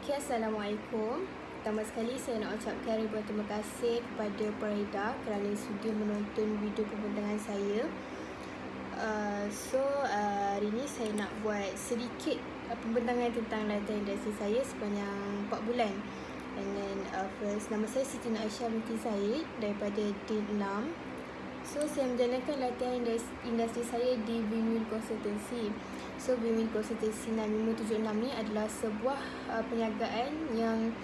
Okey, Assalamualaikum. Pertama sekali saya nak ucapkan ribuan terima kasih kepada Perida kerana sudi menonton video pembintangan saya. Hari ini saya nak buat sedikit pembintangan tentang latihan industri saya sepanjang 4 bulan. And then first, nama saya Siti Aisyah binti Zaid daripada DIN 6. So, saya menjalankan latihan industri saya di Win-Win Consultancy. So, Win-Win Consultancy 6576 ni adalah sebuah perniagaan yang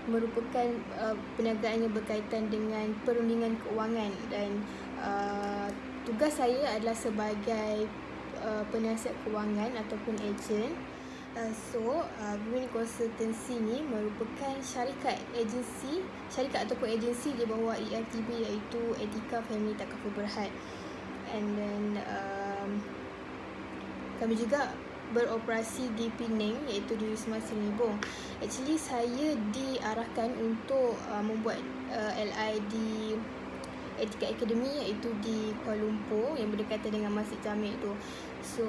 merupakan perniagaan yang berkaitan dengan perundingan keuangan, dan tugas saya adalah sebagai penasihat keuangan ataupun ejen. Win-Win Consultancy ni merupakan syarikat ataupun agensi di bawah EFTB, iaitu Etika Family Takaful Berhad. And then kami juga beroperasi di Penang, iaitu di Wisma Selibong. Actually saya diarahkan untuk membuat LI di Etika Academy, iaitu di Kuala Lumpur yang berdekatan dengan Masjid Jamek tu. So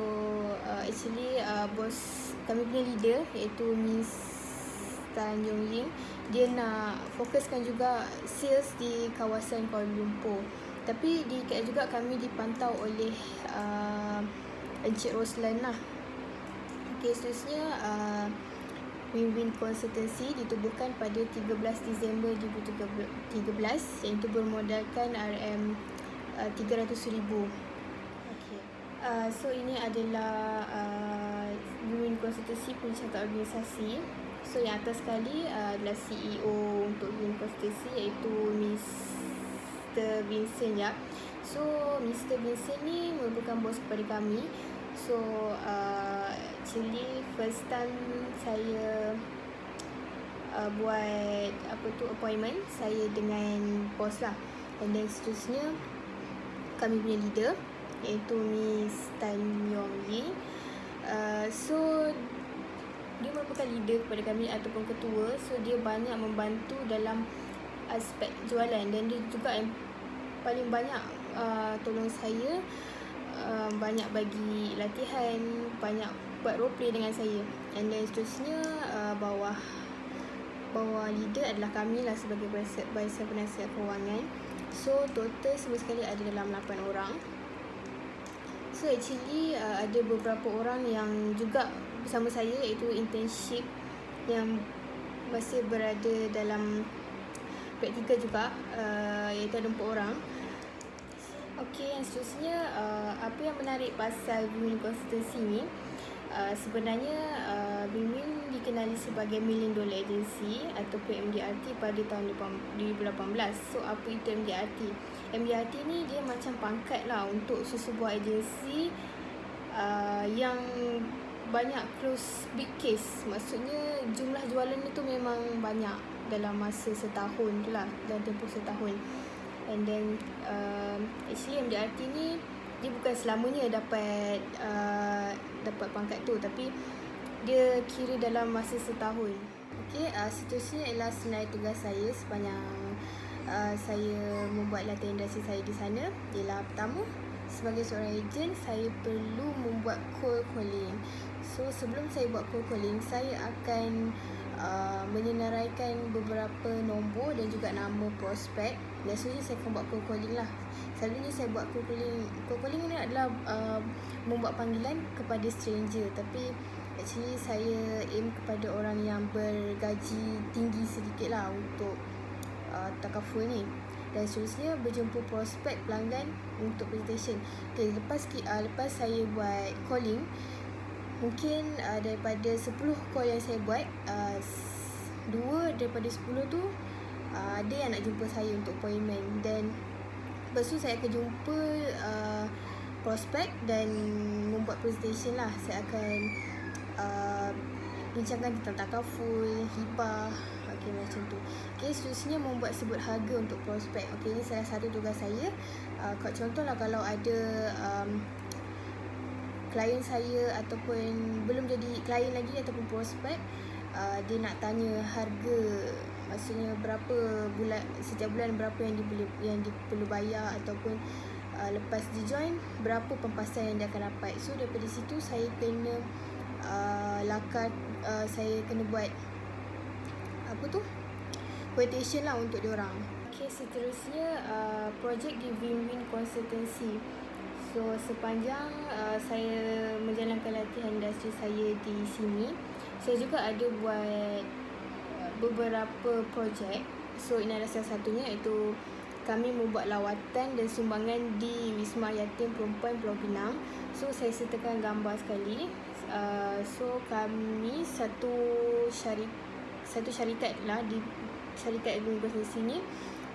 bos kami punya leader, iaitu Miss Tan Yong Ying, dia nak fokuskan juga sales di kawasan Kuala Lumpur. Tapi di KL juga kami dipantau oleh Encik Roslan lah. Okay, seterusnya Win-Win Consultancy ditubuhkan pada 13 Disember 2013, iaitu bermodalkan RM300,000. Okay. So ini adalah Win-Win Consultancy punya carta organisasi. So yang atas sekali adalah CEO untuk Win-Win Consultancy, iaitu Mr. Vincent Yap. So Mr. Vincent ni merupakan bos kepada kami. So actually first time saya buat appointment saya dengan bos lah. And then seterusnya kami punya leader, iaitu Miss Tan Yong Ying. So dia merupakan leader kepada kami ataupun ketua. So dia banyak membantu dalam aspek jualan, dan dia juga yang paling banyak tolong saya, banyak bagi latihan, banyak buat roleplay dengan saya. And then seterusnya bawah leader adalah kami lah sebagai barisan penasihat kewangan. So total semua sekali ada dalam 8 orang. So actually ada beberapa orang yang juga bersama saya, iaitu internship yang masih berada dalam praktikal juga, iaitu ada 4 orang. Okey, yang seterusnya apa yang menarik pasal Win-Win Consultancy ni, sebenarnya Win-Win dikenali sebagai $1 Million Agency ataupun MDRT pada tahun 2018. So apa itu MDRT? MDRT ni dia macam pangkat lah untuk sesebuah agensi yang banyak close big case. Maksudnya jumlah jualan itu memang banyak dalam masa setahun tu lah, dalam tempoh setahun. And then actually MDRT ni dia bukan selamanya dapat pangkat tu, tapi dia kira dalam masa setahun. Okey, seterusnya ialah senarai tugas saya sepanjang saya membuat latihan industri saya di sana. Ialah pertama, sebagai seorang ejen saya perlu membuat cold calling. So sebelum saya buat cold calling, saya akan menyenaraikan beberapa nombor dan juga nama prospek. Dan seterusnya saya akan buat cold calling lah. Selalunya saya buat cold calling. Cold calling ni adalah membuat panggilan kepada stranger, tapi actually saya aim kepada orang yang bergaji tinggi sedikit lah untuk takaful ni. Dan seterusnya berjumpa prospek pelanggan untuk presentation. Okay, lepas saya buat calling, mungkin daripada 10 call yang saya buat, 2 daripada 10 tu ada yang nak jumpa saya untuk appointment. Dan lepas tu saya akan jumpa prospek dan membuat presentation lah. Saya akan bincangkan tentang takaful, hibah, macam tu. Seterusnya membuat sebut harga untuk prospek. Ini salah satu tugas saya. Contohlah kalau ada klien saya ataupun belum jadi klien lagi ataupun prospek, dia nak tanya harga, maksudnya berapa setiap bulan berapa yang perlu bayar, ataupun lepas di join berapa pempasan yang dia akan dapat. So daripada situ saya kena lakar, saya kena buat quotation lah untuk diorang. Okay, seterusnya projek di Win-Win Consultancy. So sepanjang saya menjalankan latihan industri saya di sini, saya juga ada buat beberapa projek. So ini adalah salah satunya, iaitu kami membuat lawatan dan sumbangan di Wisma Yatim Perempuan Pulau Pinang. So saya sertakan gambar sekali. So kami satu syarikat lah, di syarikat Win-Win sini.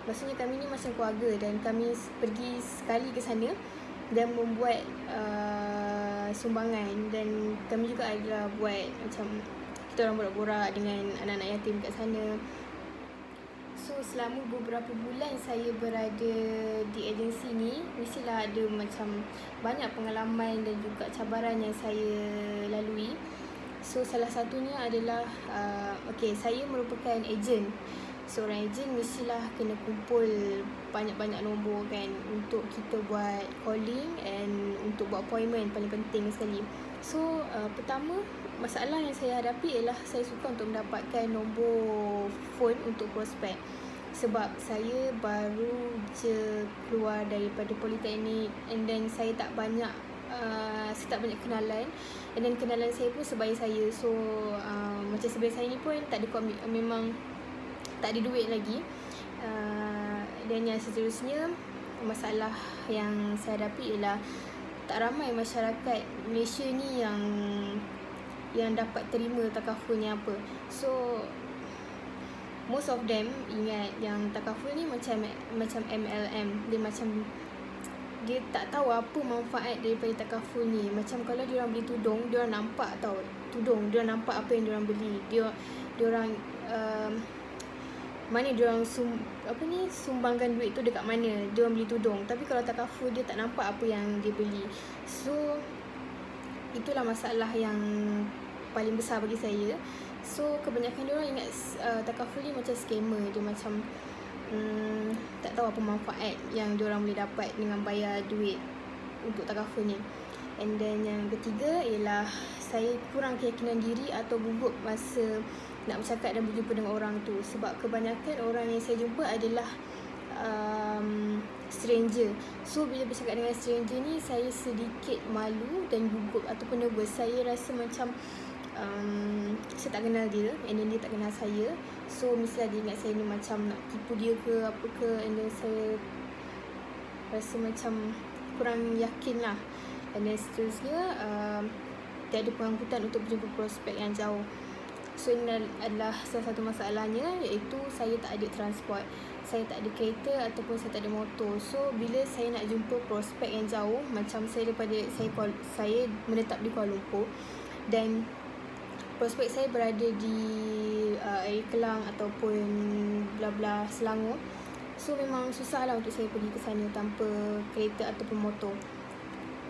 Maksudnya kami ni macam keluarga dan kami pergi sekali ke sana dan membuat sumbangan, dan kami juga ada buat macam kita orang borak-borak dengan anak-anak yatim kat sana. So selama beberapa bulan saya berada di agensi ni, mestilah ada macam banyak pengalaman dan juga cabaran yang saya lalui. So salah satunya adalah saya merupakan ejen. Seorang ejen mestilah kena kumpul banyak-banyak nombor kan, untuk kita buat calling and untuk buat appointment, paling penting sekali. So pertama, masalah yang saya hadapi ialah saya suka untuk mendapatkan nombor phone untuk prospek. Sebab saya baru je keluar daripada politeknik, and then saya tak banyak kenalan, and then kenalan saya pun sebaya saya. So macam sebaya saya ni pun tak ada memang tak ada duit lagi. Dan yang seterusnya, masalah yang saya hadapi ialah tak ramai masyarakat Malaysia ni yang dapat terima takaful ni apa. So most of them ingat yang takaful ni macam MLM. Dia tak tahu apa manfaat daripada takaful ni. Macam kalau diorang beli tudung, diorang nampak tau tudung, diorang nampak apa yang diorang beli. Diorang mana diorang sumbangkan duit tu dekat mana diorang beli tudung. Tapi kalau takaful, dia tak nampak apa yang dia beli. So itulah masalah yang paling besar bagi saya. So kebanyakan diorang ingat takaful ni macam scammer. Dia macam tak tahu apa manfaat yang diorang boleh dapat dengan bayar duit untuk takaful ni. And then yang ketiga ialah saya kurang keyakinan diri atau gugup masa nak bercakap dan berjumpa dengan orang tu. Sebab kebanyakan orang yang saya jumpa adalah stranger. So bila bercakap dengan stranger ni, saya sedikit malu dan gugup ataupun nervous. Saya rasa macam saya tak kenal dia, and then dia tak kenal saya. So mestilah dia ingat saya ni macam nak tipu dia ke apa ke, and then saya rasa macam kurang yakin lah. And then seterusnya tiada pengangkutan untuk berjumpa prospek yang jauh. So ini adalah salah satu masalahnya, iaitu saya tak ada transport. Saya tak ada kereta ataupun saya tak ada motor. So bila saya nak jumpa prospek yang jauh, macam saya menetap di Kuala Lumpur dan prospek saya berada di Air Kelang ataupun bla-bla Selangor. So memang susah lah untuk saya pergi ke sana tanpa kereta ataupun motor.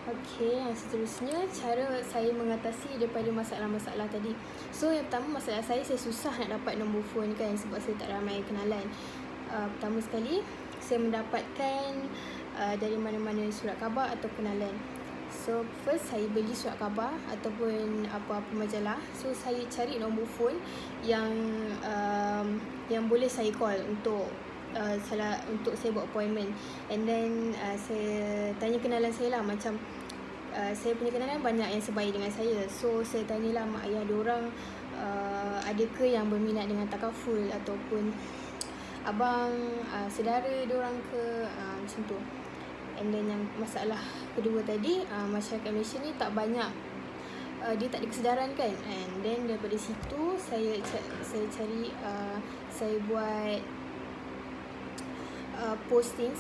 Okey, yang seterusnya cara saya mengatasi daripada masalah-masalah tadi. So yang pertama, masalah saya susah nak dapat nombor phone kan, sebab saya tak ramai kenalan. Pertama sekali, saya mendapatkan dari mana-mana surat khabar atau kenalan. So first, saya beli surat khabar ataupun apa-apa majalah. So saya cari nombor phone yang boleh saya call untuk untuk saya buat appointment. And then saya tanya kenalan saya lah, macam saya punya kenalan banyak yang sebaya dengan saya. So saya tanyalah mak ayah diorang, adakah yang berminat dengan takaful, ataupun abang, saudara diorang ke, macam tu. And then yang masalah kedua tadi, masyarakat Malaysia ni tak banyak, dia tak ada kesedaran kan. And then daripada situ saya cari, saya buat posting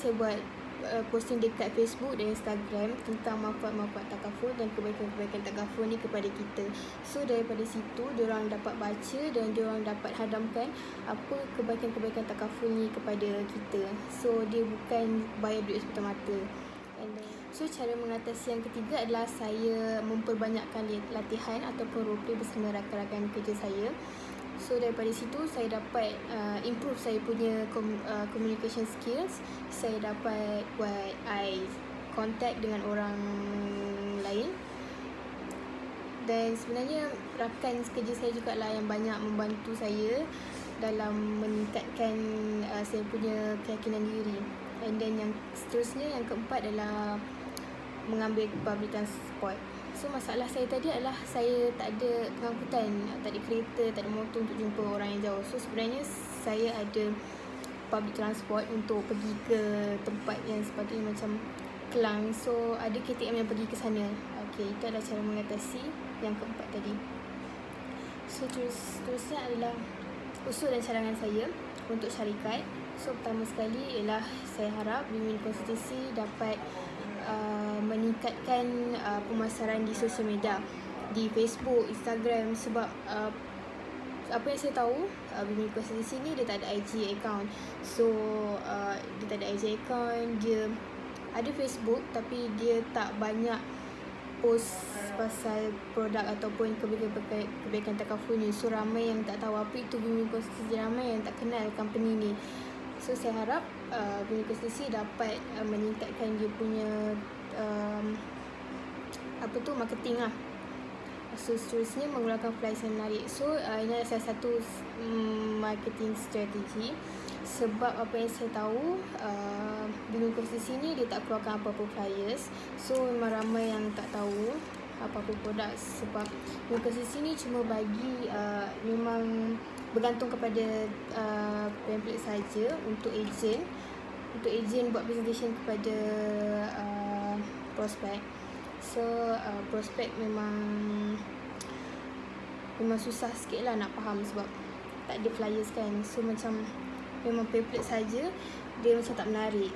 dekat Facebook dan Instagram tentang manfaat-manfaat takaful dan kebaikan-kebaikan takaful ni kepada kita. So daripada situ diorang dapat baca dan diorang dapat hadamkan apa kebaikan-kebaikan takaful ni kepada kita. So dia bukan bayar duit semata-mata. So cara mengatasi yang ketiga adalah saya memperbanyakkan latihan ataupun roleplay bersama rakan-rakan kerja saya. So daripada situ saya dapat improve saya punya communication skills. Saya dapat buat eye contact dengan orang lain. Dan sebenarnya rakan kerja saya jugalah yang banyak membantu saya dalam meningkatkan saya punya keyakinan diri. And then yang seterusnya, yang keempat adalah mengambil public transport. So masalah saya tadi adalah saya tak ada pengangkutan, tak ada kereta, tak ada motor untuk jumpa orang yang jauh. So sebenarnya saya ada public transport untuk pergi ke tempat yang sepatutnya macam Kelang. So ada KTM yang pergi ke sana. Okay, itu adalah cara mengatasi yang keempat tadi. So terusnya adalah usul dan cadangan saya untuk syarikat. So pertama sekali ialah saya harap Bimbingan Konstitusi dapat meningkatkan pemasaran di sosial media, di Facebook, Instagram, sebab apa yang saya tahu, Bimbingan Konstitusi ni dia tak ada IG account. So dia tak ada IG account, dia ada Facebook tapi dia tak banyak post pasal produk ataupun kebaikan takaful ni. So ramai yang tak tahu apa itu Bimbingan Konstitusi, ramai yang tak kenal company ni. So saya harap Bimbingan Konstitusi dapat meningkatkan dia punya marketing lah. So seterusnya mengeluarkan flyers yang menarik. So ini adalah salah satu marketing strategi. Sebab apa yang saya tahu, Bimbingan Konstitusi ni dia tak keluarkan apa-apa flyers. So memang ramai yang tak tahu apa-apa produk. Sebab Bimbingan Konstitusi ni cuma bagi memang bergantung kepada pamphlet saja untuk ejen. Untuk ejen buat presentation kepada prospek. So prospek memang susah sikit lah nak faham sebab tak ada flyers kan. So macam memang pamphlet saja, dia macam tak menarik.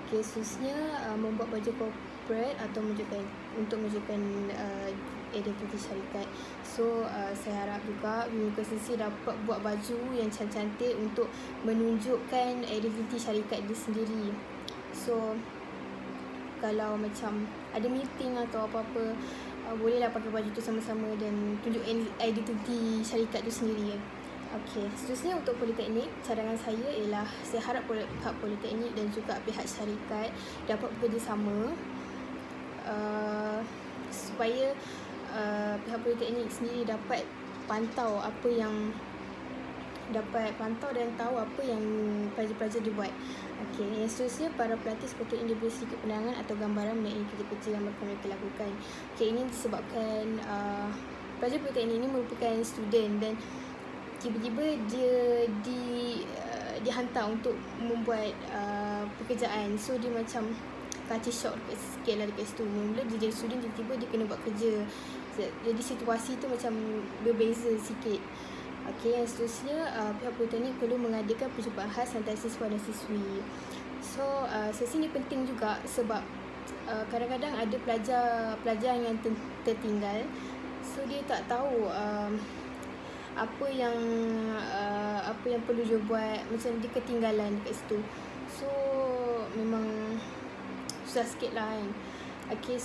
Okay, khususnya membuat baju corporate atau menunjukkan identiti syarikat. So saya harap juga Bimbingan Konstitusi dapat buat baju yang cantik-cantik untuk menunjukkan identiti syarikat dia sendiri. So kalau macam ada meeting atau apa-apa, bolehlah pakai baju tu sama-sama dan tunjuk identiti syarikat tu sendiri. Okey, seterusnya untuk politeknik, cadangan saya ialah saya harap pihak politeknik dan juga pihak syarikat dapat bekerjasama supaya pihak politeknik sendiri dapat pantau dan tahu apa yang pelajar-pelajar dibuat. Okey, yang seterusnya para pelatih sepatutnya diberi sedikit penerangan atau gambaran mengenai kerja-kerja yang mereka lakukan. Okey, ini disebabkan pelajar politeknik ini merupakan student dan tiba-tiba dia dihantar untuk membuat pekerjaan. So dia macam culture shock sikit lah dekat situ. Mula dia jadi student, tiba-tiba dia kena buat kerja. Jadi situasi tu macam berbeza sikit. Okey, yang seterusnya pihak politeknik perlu mengadakan perjumpaan khas antara siswa dan siswi. So sesi ni penting juga sebab kadang-kadang ada pelajar yang tertinggal. So dia tak tahu apa yang perlu dia buat, macam dia ketinggalan dekat situ. So memang susah sikit lah kan. Okay,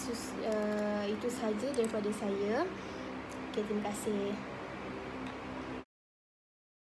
itu sahaja daripada saya. Okay, terima kasih.